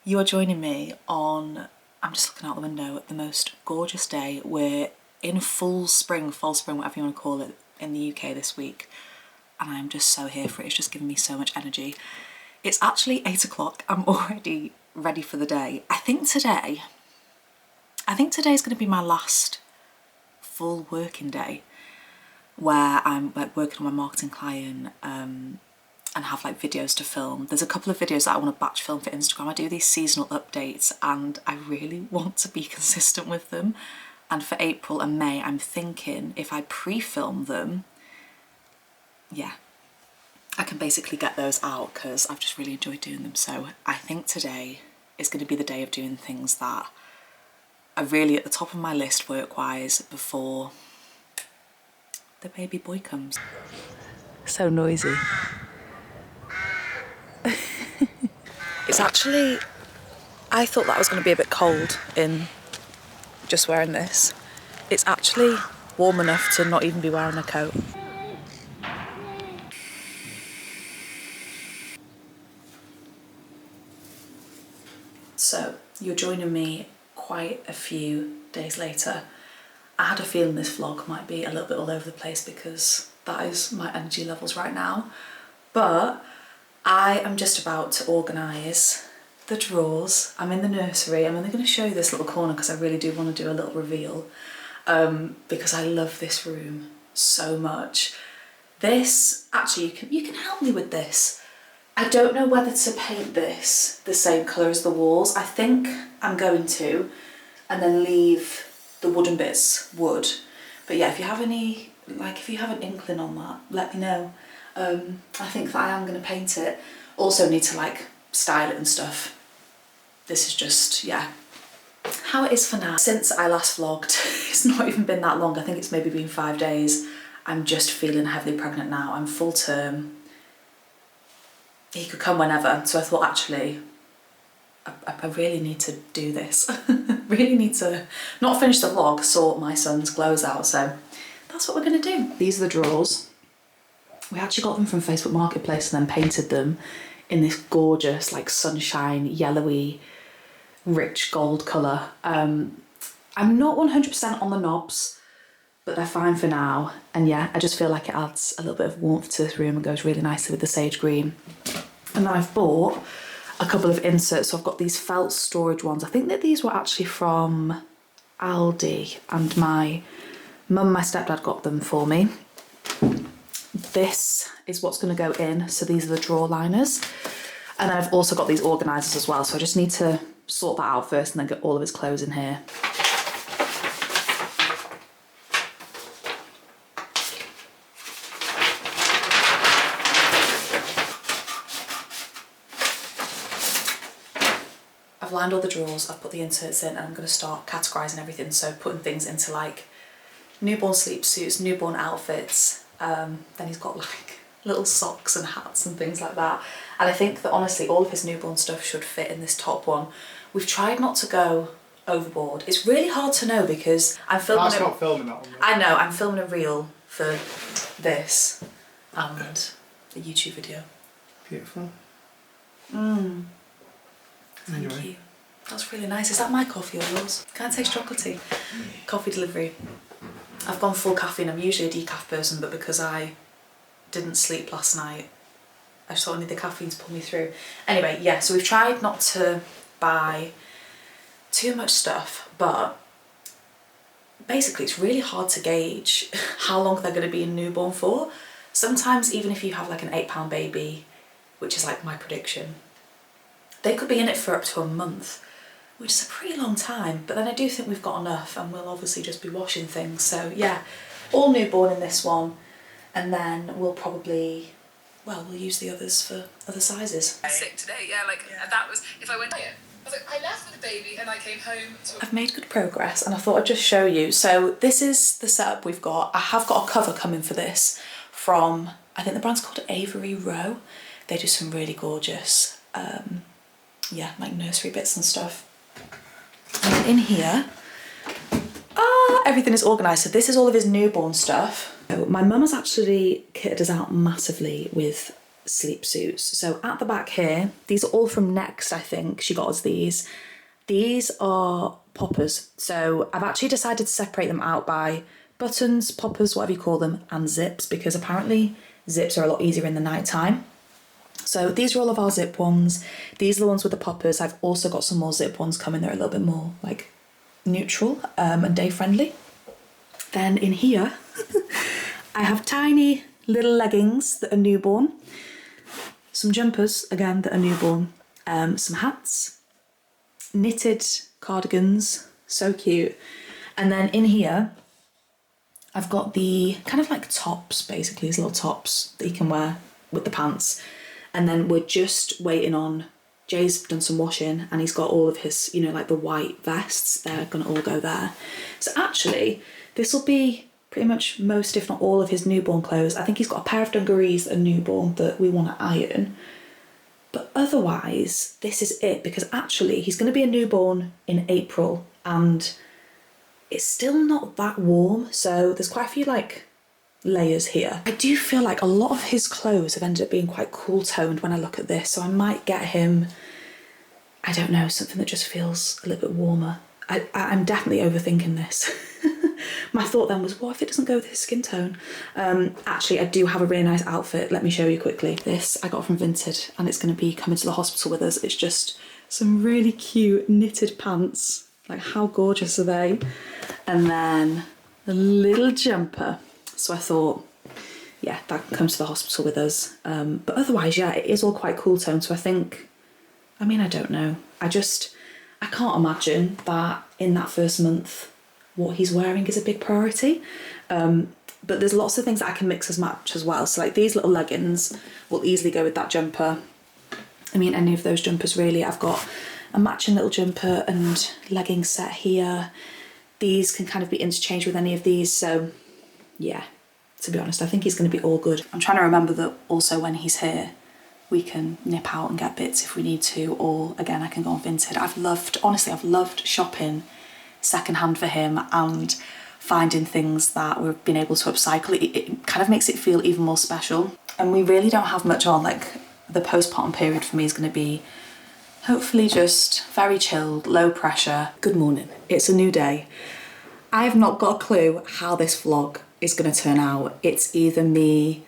You are joining me on, I'm just looking out the window, the most gorgeous day. We're in full spring, whatever you want to call it, in the UK this week. And I'm just so here for it. It's just giving me so much energy. It's actually 8 o'clock. I'm already ready for the day. I think today's going to be my last full working day where I'm like working on my marketing client and have like videos to film. There's a couple of videos that I want to batch film for Instagram. I do these seasonal updates and I really want to be consistent with them. And for April and May, I'm thinking if I pre-film them, yeah, I can basically get those out because I've just really enjoyed doing them. So I think today is going to be the day of doing things that are really at the top of my list work-wise before the baby boy comes. So noisy. It's actually, I thought that was going to be a bit cold in just wearing this. It's actually warm enough to not even be wearing a coat. So you're joining me quite a few days later. I had a feeling this vlog might be a little bit all over the place because that is my energy levels right now. But I am just about to organise the drawers. I'm in the nursery. I'm only going to show you this little corner because I really do want to do a little reveal because I love this room so much. This, actually you can help me with this. I don't know whether to paint this the same colour as the walls. I think I'm going to, and then leave the wooden bits wood. But yeah, if you have any, if you have an inkling on that, let me know. I think that I am going to paint it. Also need to style it and stuff. This is just, yeah, how it is for now. Since I last vlogged, it's not even been that long. I think it's maybe been 5 days. I'm just feeling heavily pregnant now. I'm full term. He could come whenever. So I thought actually, I really need to do this. Really need to not finish the vlog, sort my son's clothes out. So that's what we're going to do. These are the drawers. We actually got them from Facebook Marketplace and then painted them in this gorgeous sunshine, yellowy, rich gold colour. I'm not 100% on the knobs, but they're fine for now. And yeah, I just feel like it adds a little bit of warmth to this room and goes really nicely with the sage green. And then I've bought a couple of inserts. So I've got these felt storage ones. I think that these were actually from Aldi and my mum and my stepdad got them for me. This is what's going to go in. So these are the drawer liners. And then I've also got these organisers as well. So I just need to sort that out first and then get all of his clothes in here. I've lined all the drawers, I've put the inserts in, and I'm going to start categorising everything. So putting things into newborn sleep suits, newborn outfits. Then he's got little socks and hats and things like that. And I think that honestly all of his newborn stuff should fit in this top one. We've tried not to go overboard. It's really hard to know because I'm filming. That's not filming that one. I know, I'm filming a reel for this and the YouTube video. Beautiful. Thank you. That's really nice. Is that my coffee or yours? Can I taste chocolatey? Coffee delivery. I've gone full caffeine. I'm usually a decaf person, but because I didn't sleep last night, I just thought I need the caffeine to pull me through. Anyway, yeah, so we've tried not to buy too much stuff, but basically it's really hard to gauge how long they're going to be in newborn for. Sometimes even if you have an 8-pound baby, which is my prediction, they could be in it for up to a month, which is a pretty long time. But then I do think we've got enough and we'll obviously just be washing things. So yeah, all newborn in this one. And then we'll probably, we'll use the others for other sizes. Sick today, yeah, that was, if I went diet. I left with the baby and I came home to... I've made good progress and I thought I'd just show you. So this is the setup we've got. I have got a cover coming for this from, I think the brand's called Avery Row. They do some really gorgeous, nursery bits and stuff. And in here, everything is organised. So this is all of his newborn stuff. So my mum has actually kitted us out massively with sleep suits. So at the back here, these are all from Next, I think. She got us these. These are poppers. So I've actually decided to separate them out by buttons, poppers, whatever you call them, and zips, because apparently zips are a lot easier in the night time. So these are all of our zip ones. These are the ones with the poppers. I've also got some more zip ones coming. They're a little bit more like neutral and day friendly. Then in here, I have tiny little leggings that are newborn, some jumpers, again, that are newborn, some hats, knitted cardigans, so cute. And then in here, I've got the kind of like tops, basically, these little tops that you can wear with the pants. And then we're just waiting on, Jay's done some washing and he's got all of his, you know, like the white vests, they're gonna all go there. So actually, this will be pretty much most, if not all, of his newborn clothes. I think he's got a pair of dungarees that are newborn that we want to iron. But otherwise, this is it, because actually he's going to be a newborn in April and it's still not that warm. So there's quite a few like layers here. I do feel like a lot of his clothes have ended up being quite cool toned when I look at this. So I might get him, I don't know, something that just feels a little bit warmer. I'm definitely overthinking this. My thought then was, what if it doesn't go with his skin tone? Actually, I do have a really nice outfit. Let me show you quickly. This I got from Vinted and it's going to be coming to the hospital with us. It's just some really cute knitted pants. Like, how gorgeous are they? And then a little jumper. So I thought, yeah, that can come to the hospital with us. But otherwise, yeah, it is all quite cool tone. So I think, I mean, I don't know. I can't imagine that in that first month what he's wearing is a big priority. But there's lots of things that I can mix as match as well. So like these little leggings will easily go with that jumper. I mean, any of those jumpers really. I've got a matching little jumper and legging set here. These can kind of be interchanged with any of these. So yeah, to be honest, I think he's going to be all good. I'm trying to remember that also when he's here, we can nip out and get bits if we need to, or again, I can go on Vinted. I've loved shopping secondhand for him and finding things that we've been able to upcycle. It kind of makes it feel even more special. And we really don't have much on. Like, the postpartum period for me is going to be hopefully just very chilled, low pressure. Good morning, it's a new day. I've not got a clue how this vlog is going to turn out. It's either me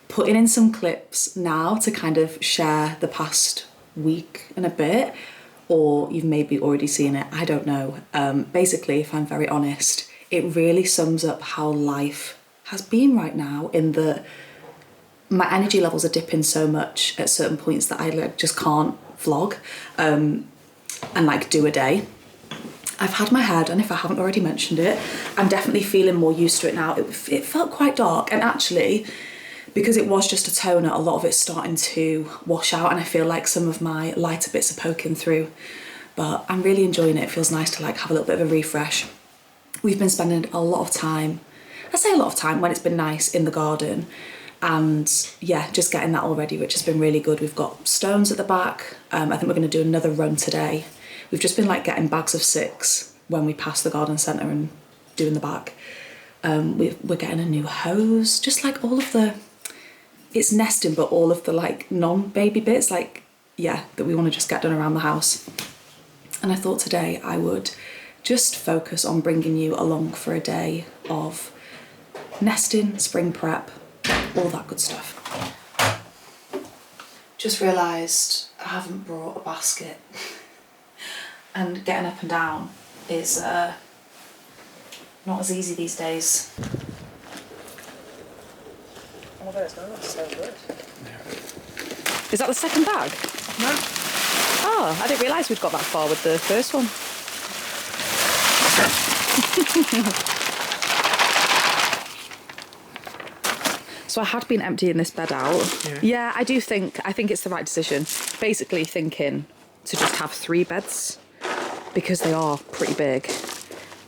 putting in some clips now to kind of share the past week and a bit, or you've maybe already seen it, I don't know. Basically, if I'm very honest, it really sums up how life has been right now, in that my energy levels are dipping so much at certain points that I like just can't vlog and like do a day. I've had my hair done, if I haven't already mentioned it. I'm definitely feeling more used to it now. It felt quite dark, and actually, because it was just a toner, a lot of it's starting to wash out and I feel like some of my lighter bits are poking through. But I'm really enjoying it. It feels nice to like have a little bit of a refresh. We've been spending a lot of time, I say a lot of time when it's been nice, in the garden. And yeah, just getting that all ready, which has been really good. We've got stones at the back. I think we're going to do another run today. We've just been like getting bags of 6 when we pass the garden centre and doing the back. We're getting a new hose, just like all of the, it's nesting, but all of the like non-baby bits, like, yeah, that we want to just get done around the house. And I thought today I would just focus on bringing you along for a day of nesting, spring prep, all that good stuff. Just realised I haven't brought a basket. And getting up and down is not as easy these days. Oh, that smells so good. Is that the second bag? No. Oh, I didn't realise we'd got that far with the first one. So I had been emptying this bed out. Yeah, I think it's the right decision. Basically thinking to just have 3 beds, because they are pretty big,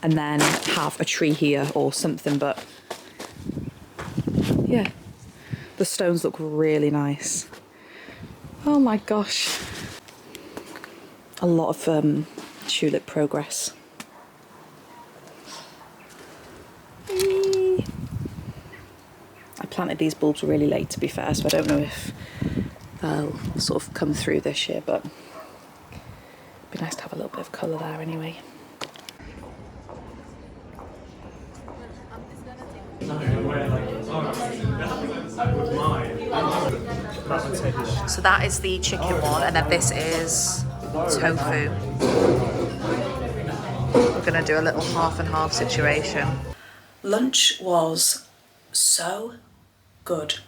and then have a tree here or something. But yeah, the stones look really nice. Oh my gosh. A lot of tulip progress. I planted these bulbs really late, to be fair, so I don't know if they'll sort of come through this year, but it'd be nice to have a little bit of colour there anyway. So that is the chicken one, and then this is tofu. We're gonna do a little half and half situation. Lunch was so good.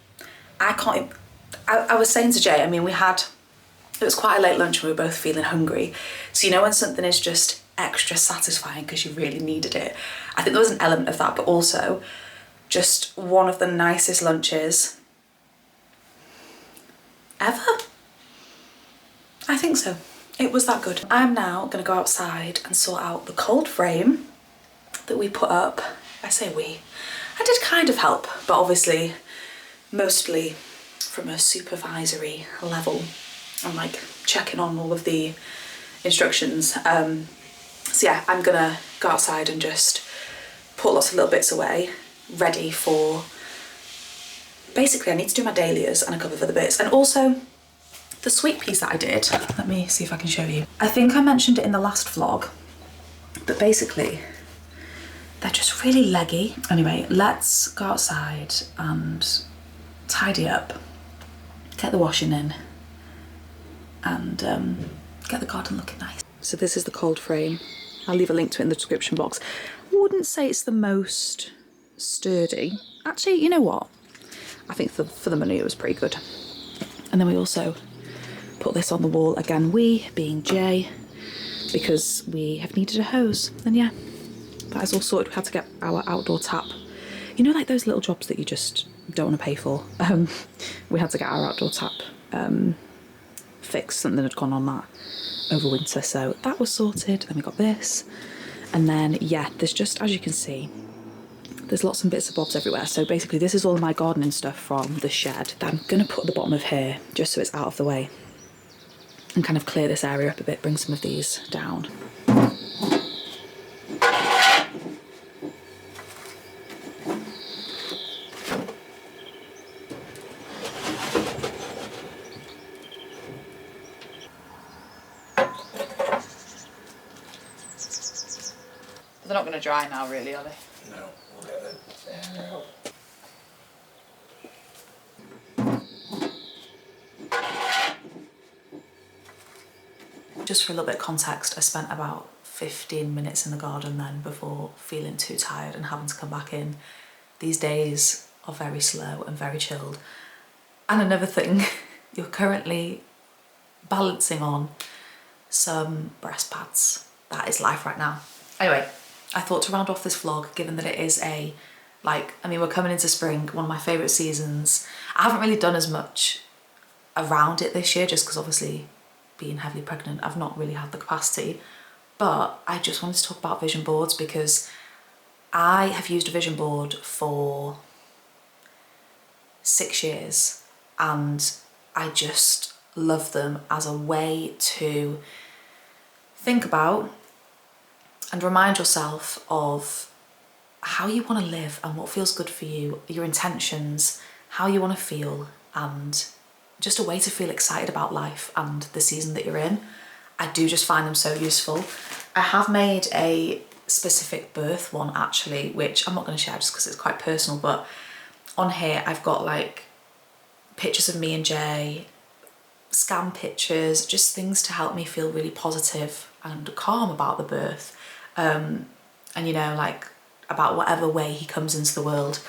I was saying to Jay, I mean, it was quite a late lunch and we were both feeling hungry. So you know when something is just extra satisfying because you really needed it? I think there was an element of that, but also just one of the nicest lunches ever. I think so. It was that good. I'm now gonna go outside and sort out the cold frame that we put up. I say we. I did kind of help, but obviously mostly from a supervisory level. I'm like checking on all of the instructions. So yeah, I'm gonna go outside and just put lots of little bits away, ready for, basically I need to do my dahlias and a couple of other bits. And also the sweet peas that I did, let me see if I can show you. I think I mentioned it in the last vlog, but basically they're just really leggy. Anyway, let's go outside and tidy up, get the washing in, and get the garden looking nice. So this is the cold frame. I'll leave a link to it in the description box. I wouldn't say it's the most sturdy. Actually, you know what? I think for the money it was pretty good. And then we also put this on the wall, again, we being Jay, because we have needed a hose. And yeah, that is all sorted. We had to get our outdoor tap. You know, like those little jobs that you just don't want to pay for. We had to get our outdoor tap fixed. Something had gone on that over winter, so that was sorted. Then we got this, and then yeah, there's just, as you can see, there's lots and bits of bobs everywhere. So basically this is all my gardening stuff from the shed that I'm gonna put at the bottom of here just so it's out of the way and kind of clear this area up a bit, bring some of these down. They're not going to dry now, really, are they? No, we'll get them. Just for a little bit of context, I spent about 15 minutes in the garden then before feeling too tired and having to come back in. These days are very slow and very chilled. And another thing, you're currently balancing on some breast pads. That is life right now. Anyway, I thought to round off this vlog, given that it is we're coming into spring, one of my favourite seasons. I haven't really done as much around it this year, just because obviously being heavily pregnant, I've not really had the capacity. But I just wanted to talk about vision boards because I have used a vision board for 6 years and I just love them as a way to think about and remind yourself of how you want to live and what feels good for you, your intentions, how you want to feel, and just a way to feel excited about life and the season that you're in. I do just find them so useful. I have made a specific birth one actually, which I'm not going to share just because it's quite personal, but on here I've got like pictures of me and Jay, scan pictures, just things to help me feel really positive and calm about the birth. And you know, like about whatever way he comes into the world.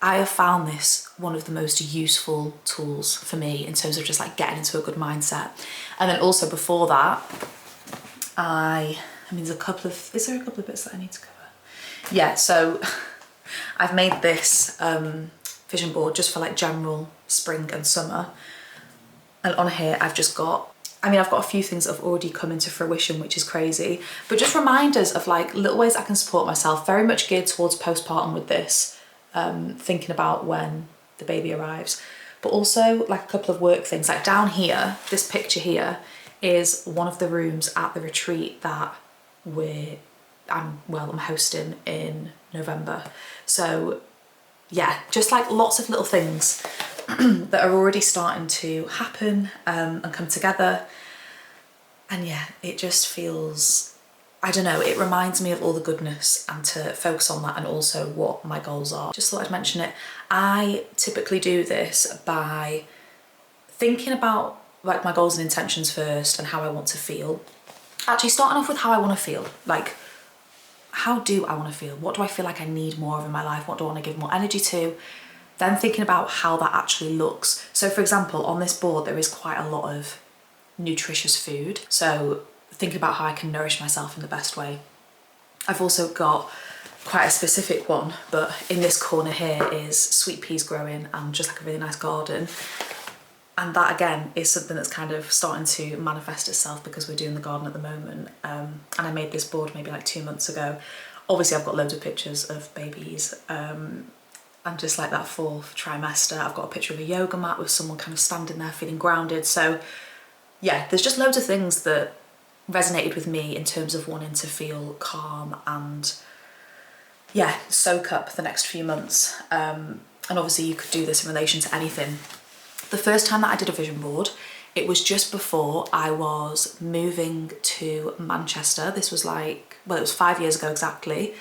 I have found this one of the most useful tools for me in terms of just like getting into a good mindset. And then also before that, I mean, is there a couple of bits that I need to cover? Yeah, so I've made this vision board just for like general spring and summer. And on here, I've got a few things that have already come into fruition, which is crazy, but just reminders of like little ways I can support myself, very much geared towards postpartum with this, thinking about when the baby arrives, but also like a couple of work things. Like down here, this picture here is one of the rooms at the retreat that I'm hosting in November. So yeah, just like lots of little things that are already starting to happen and come together. And yeah, it just feels, I don't know, it reminds me of all the goodness and to focus on that, and also what my goals are. Just thought I'd mention it. I typically do this by thinking about like my goals and intentions first and how I want to feel. Actually starting off with how I want to feel. Like, how do I want to feel? What do I feel like I need more of in my life? What do I want to give more energy to? Then thinking about how that actually looks. So for example, on this board, there is quite a lot of nutritious food. So thinking about how I can nourish myself in the best way. I've also got quite a specific one, but in this corner here is sweet peas growing and just like a really nice garden. And that again is something that's kind of starting to manifest itself because we're doing the garden at the moment. And I made this board maybe like 2 months ago. Obviously I've got loads of pictures of babies. And just like that 4th trimester, I've got a picture of a yoga mat with someone kind of standing there feeling grounded. So yeah, there's just loads of things that resonated with me in terms of wanting to feel calm and yeah, soak up the next few months. And obviously you could do this in relation to anything. The first time that I did a vision board, it was just before I was moving to Manchester. This was like, well, it was 5 years ago exactly,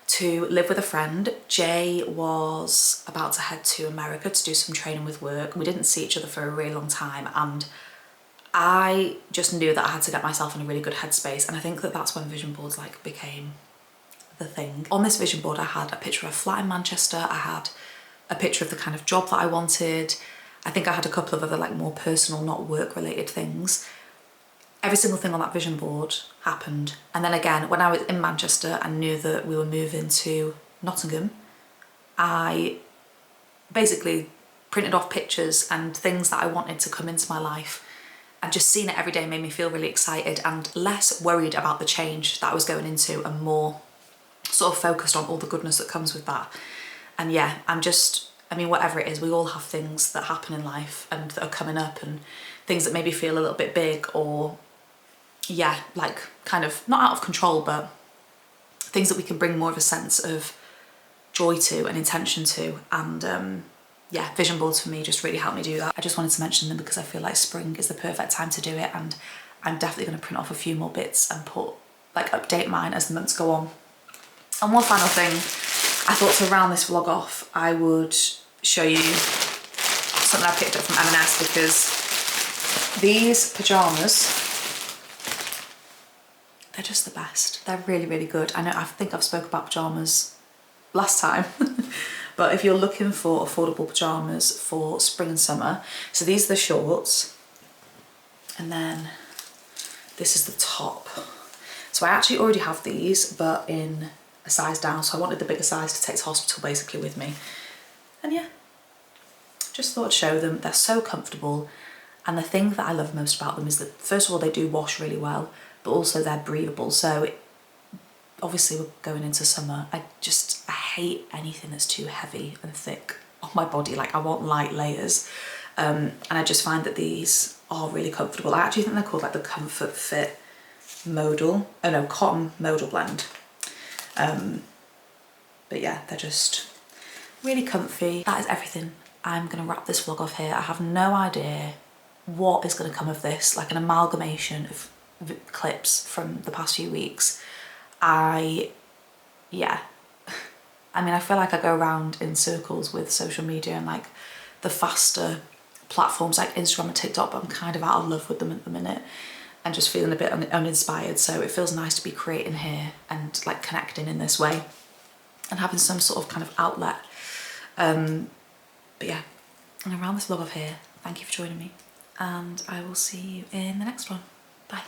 to live with a friend. Jay was about to head to America to do some training with work. We didn't see each other for a really long time, and I just knew that I had to get myself in a really good headspace, and I think that that's when vision boards like became the thing. On this vision board I had a picture of a flat in Manchester, I had a picture of the kind of job that I wanted, I think I had a couple of other like more personal, not work related things. Every single thing on that vision board happened. And then again, when I was in Manchester and knew that we were moving to Nottingham, I basically printed off pictures and things that I wanted to come into my life, and just seeing it every day made me feel really excited and less worried about the change that I was going into and more sort of focused on all the goodness that comes with that. And yeah, I mean, whatever it is, we all have things that happen in life and that are coming up, and things that maybe feel a little bit big or yeah, like kind of not out of control, but things that we can bring more of a sense of joy to and intention to. And yeah, vision boards for me just really helped me do that. I just wanted to mention them because I feel like spring is the perfect time to do it, and I'm definitely going to print off a few more bits and update mine as the months go on. And one final thing, I thought to round this vlog off, I would show you something I picked up from M&S, because these pyjamas, they're just the best. They're really, really good. I think I've spoke about pyjamas last time, but if you're looking for affordable pyjamas for spring and summer, so these are the shorts, and then this is the top. So I actually already have these, but in a size down, so I wanted the bigger size to take to hospital basically with me. And yeah, just thought I'd show them. They're so comfortable, and the thing that I love most about them is that first of all they do wash really well, but also they're breathable. So obviously we're going into summer. I hate anything that's too heavy and thick on my body. Like I want light layers, and I just find that these are really comfortable. I actually think they're called like the Comfort Fit modal, oh no, cotton modal blend. But yeah, they're just really comfy. That is everything. I'm gonna wrap this vlog off here. I have no idea what is gonna come of this, like an amalgamation of clips from the past few weeks. Yeah, I mean, I feel like I go around in circles with social media and like the faster platforms like Instagram and TikTok, but I'm kind of out of love with them at the minute and just feeling a bit uninspired. So it feels nice to be creating here and like connecting in this way and having some sort of kind of outlet. But yeah, I'm gonna round this vlog off here. Thank you for joining me, and I will see you in the next one. Bye.